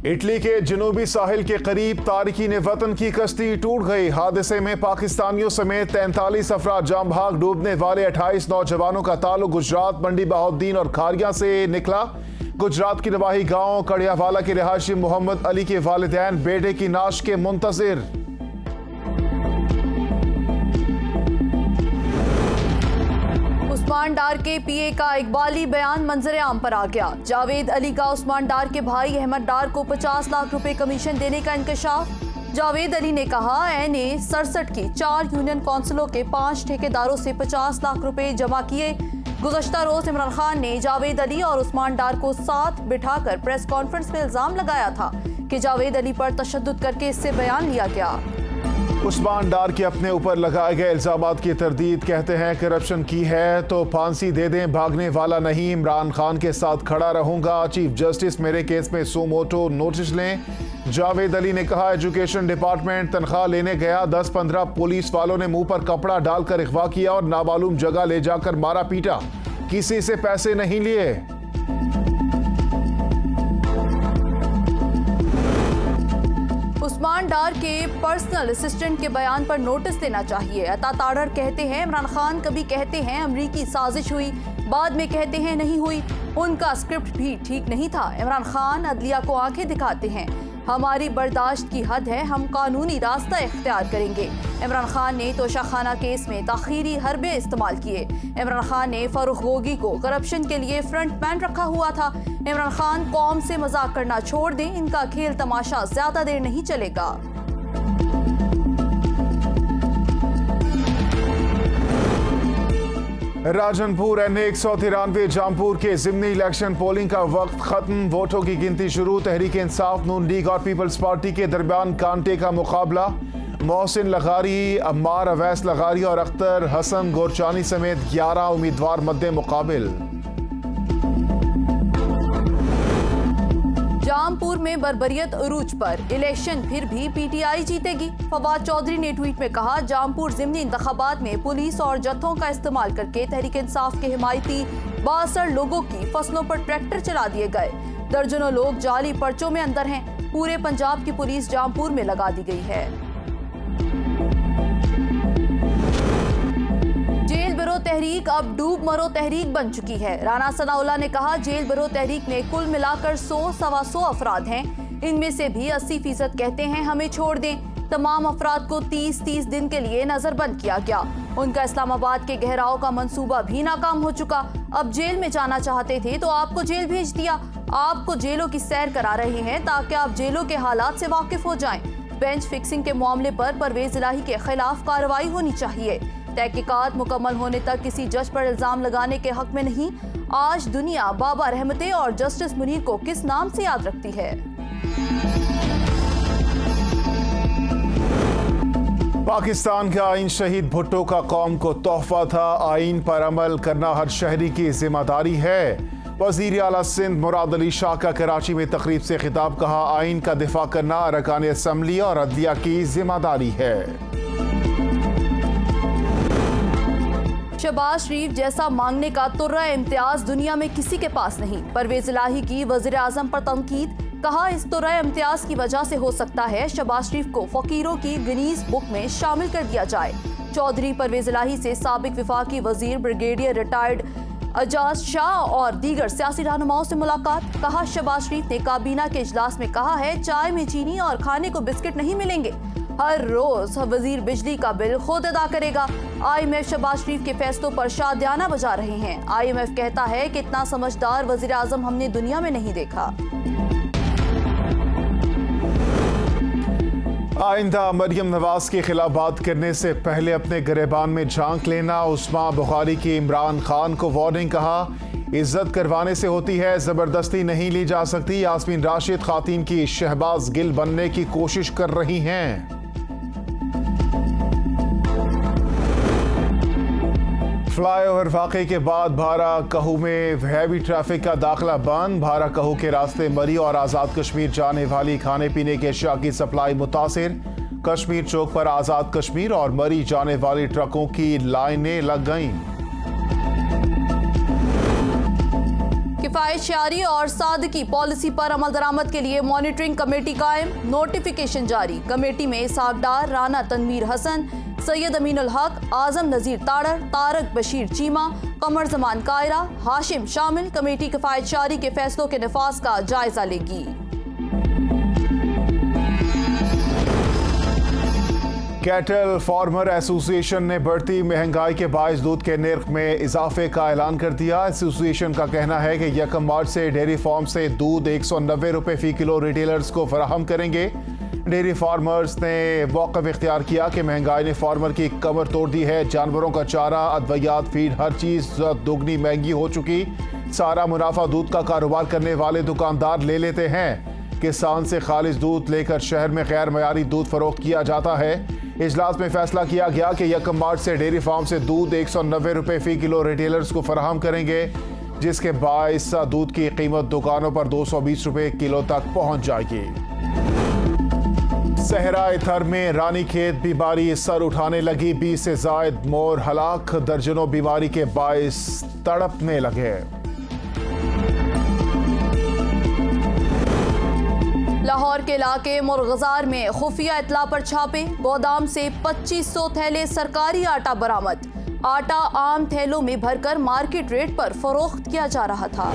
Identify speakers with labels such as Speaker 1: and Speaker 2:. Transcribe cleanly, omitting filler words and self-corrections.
Speaker 1: Italy के जनूबी साहिल के करीब तारिकीन वतन की कश्ती टूट गई। हादसे में पाकिस्तानियों समेत 43 अफराद जाम भाग। डूबने वाले 28 नौजवानों का ताल्लुक गुजरात मंडी बहाउद्दीन और खारिया से निकला। गुजरात की नवाही गांव कड़ियावाला के रिहायशी मोहम्मद अली के वालिदैन बेटे की नाश के मुंतजिर।
Speaker 2: उस्मान डार के पीए का इकबाली बयान मंजर आम पर आ गया। जावेद अली का उस्मान डार के भाई अहमद डार को 50 लाख रुपए कमीशन देने का इंकशाफ। जावेद अली ने कहा एनए 67 की 4 यूनियन काउंसिलों के 5 ठेकेदारों से 50 लाख रुपए जमा किए। गुज़श्ता रोज इमरान खान ने जावेद अली और उस्मान डार को साथ बिठाकर प्रेस कॉन्फ्रेंस में इल्जाम लगाया था कि जावेद अली पर तशद्दुद करके इससे बयान लिया गया।
Speaker 1: उस्मान डार के अपने ऊपर लगाए गए इल्जामात की तरदीद। कहते हैं करप्शन की है तो फांसी दे दें, भागने वाला नहीं। इमरान खान के साथ खड़ा रहूंगा। चीफ जस्टिस मेरे केस में सो मोटो नोटिस लें। जावेद अली ने कहा एजुकेशन डिपार्टमेंट तनख्वाह लेने गया। 10-15 पुलिस वालों ने मुंह पर कपड़ा डालकर अगवा किया और नामालूम जगह ले जाकर मारा पीटा। किसी से पैसे नहीं लिए।
Speaker 2: उस्मान डार के पर्सनल असिस्टेंट के बयान पर नोटिस देना चाहिए। अता ताड़र कहते हैं इमरान खान कभी कहते हैं अमरीकी साजिश हुई, बाद में कहते हैं नहीं हुई। उनका स्क्रिप्ट भी ठीक नहीं था। इमरान खान अदलिया को आंखें दिखाते हैं। हमारी बर्दाश्त की हद है, हम कानूनी रास्ता इख्तियार करेंगे। इमरान खान ने तोशाखाना केस में ताखीरी हरबे इस्तेमाल किए। इमरान खान ने फरूख गोगी को करप्शन के लिए फ्रंट मैन रखा हुआ था। इमरान खान कौम से मजाक करना छोड़ दें, इनका खेल तमाशा ज्यादा देर नहीं चलेगा।
Speaker 1: राजनपुर एनए 193 जामपुर के जिमनी इलेक्शन पोलिंग का वक्त खत्म। वोटों की गिनती शुरू। तहरीक इंसाफ, नून लीग और पीपल्स पार्टी के दरमियान कांटे का मुकाबला। मोहसिन लगारी, अम्मार अवैस लगारी और अख्तर हसन गोरचानी समेत 11 उम्मीदवार मद्दे मुकाबिल।
Speaker 2: जामपुर में बर्बरियत उरूज पर, इलेक्शन फिर भी पीटीआई जीतेगी। फवाद चौधरी ने ट्वीट में कहा जामपुर जिमनी इंतखाबात में पुलिस और जत्थों का इस्तेमाल करके तहरीक इंसाफ के हिमायती 62 लोगों की फसलों पर ट्रैक्टर चला दिए गए। दर्जनों लोग जाली पर्चों में अंदर हैं। पूरे पंजाब की पुलिस जामपुर में लगा दी गई है। जेल बरो तहरीक अब डूब मरो तहरीक बन चुकी है। राना सनाउल्लाह ने कहा जेल बरो तहरीक में कुल मिलाकर 100-125 अफराद हैं। इनमें से भी 80% कहते हैं हमें छोड़ दें। तमाम अफराद को 30-30 दिन के लिए नजरबंद किया गया। उनका इस्लामाबाद के गहराव का मंसूबा भी नाकाम हो चुका। अब जेल में जाना चाहते थे तो आपको जेल भेज दिया। आपको जेलों की सैर करा रहे हैं ताकि आप जेलों के हालात से वाकिफ हो जाएं। बेंच फिक्सिंग के मामले पर परवेज इलाही के खिलाफ कार्रवाई होनी चाहिए। तहकीकात मुकम्मल होने तक किसी जज पर इल्जाम लगाने के हक में नहीं। आज दुनिया बाबा रहमते और जस्टिस मुनीर को किस नाम से याद रखती है?
Speaker 1: पाकिस्तान का आइन शहीद भुट्टो का कौम को तोहफा था। आइन पर अमल करना हर शहरी की जिम्मेदारी है। वजीर आला सिंध मुराद अली शाह का कराची में तकरीब से खिताब। कहा आइन का दिफा करना अरकान असम्बली और अदलिया की जिम्मेदारी है।
Speaker 2: शहबाज शरीफ जैसा मांगने का तुर्रा इम्तियाज दुनिया में किसी के पास नहीं। परवेज इलाही की वजीर आजम पर तनकीद। कहा इस तुर्रा इम्तियाज की वजह से हो सकता है शहबाज शरीफ को फकीरों की गिनीज बुक में शामिल कर दिया जाए। चौधरी परवेज इलाही से साबिक विफाकी वजीर ब्रिगेडियर रिटायर्ड अजाज शाह और दीगर सियासी रहनुमाओं से मुलाकात। कहा शहबाज शरीफ ने काबीना के इजलास में कहा है चाय में चीनी और खाने को बिस्किट नहीं मिलेंगे। हर रोज वजीर बिजली का बिल खुद अदा करेगा। IMF शहबाज शरीफ के फैसलों पर शादियाना बजा रहे हैं। IMF कहता है कि इतना समझदार वजीर आजम हमने दुनिया में नहीं देखा।
Speaker 1: आइंदा मरियम नवाज के खिलाफ बात करने से पहले अपने गिरेबान में झांक लेना। उस्मा बुखारी की इमरान खान को वार्निंग। कहा इज्जत करवाने से होती है, जबरदस्ती नहीं ली जा सकती। यास्मीन राशिद खातिन की शहबाज गिल बनने की कोशिश कर रही हैं। फ्लाईओवर वाक़े के बाद भारा कहू में हैवी ट्रैफिक का दाखिला बंद। भारा कहू के रास्ते मरी और आज़ाद कश्मीर जाने वाली खाने पीने के अशिया की सप्लाई मुतासिर। कश्मीर चौक पर आज़ाद कश्मीर और मरी जाने वाली ट्रकों की लाइनें लग गईं।
Speaker 2: किफायत शारी और सादगी पॉलिसी पर अमल दरामद के लिए मॉनिटरिंग कमेटी कायम, नोटिफिकेशन जारी। कमेटी में इसहाक डार, राना तनवीर हसन, सैयद अमीन उल हक, आजम नजीर ताड़र, तारक बशीर चीमा, कमर जमान कायरा, हाशिम शामिल। कमेटी किफायत शारी के फैसलों के नफाज का जायजा लेगी।
Speaker 1: कैटल फार्मर एसोसिएशन ने बढ़ती महंगाई के बायस दूध के निर्ख में इजाफे का ऐलान कर दिया। एसोसिएशन का कहना है कि 1 मार्च से डेयरी फार्म से दूध 190 रुपये फी किलो रिटेलर्स को फराहम करेंगे। डेयरी फार्मर्स ने मौक़िफ़ इख्तियार किया कि महंगाई ने फार्मर की कमर तोड़ दी है। जानवरों का चारा, अद्वियात, फीड, हर चीज़ दोगुनी महंगी हो चुकी। सारा मुनाफा दूध का कारोबार करने वाले दुकानदार ले लेते हैं। किसान से खालिस दूध लेकर शहर में गैर मयारी दूध फरोख्त किया जाता है। इजलास में फैसला किया गया कि 1 मार्च से डेयरी फार्म से दूध 190 रुपये फी किलो रिटेलर्स को फराहम करेंगे, जिसके बायस दूध की कीमत दुकानों पर 220 रुपये किलो तक पहुंच जाएगी। सहराए थर में रानीखेत बीमारी सर उठाने लगी। 20 से जायद मोर हलाक, दर्जनों बीमारी के बायस तड़पने लगे।
Speaker 2: लाहौर के इलाके मुरगजार में खुफिया इतला पर छापे, गोदाम से 2500 थैले सरकारी आटा बरामद। आटा आम थैलों में भरकर मार्केट रेट पर फरोख्त किया जा रहा था।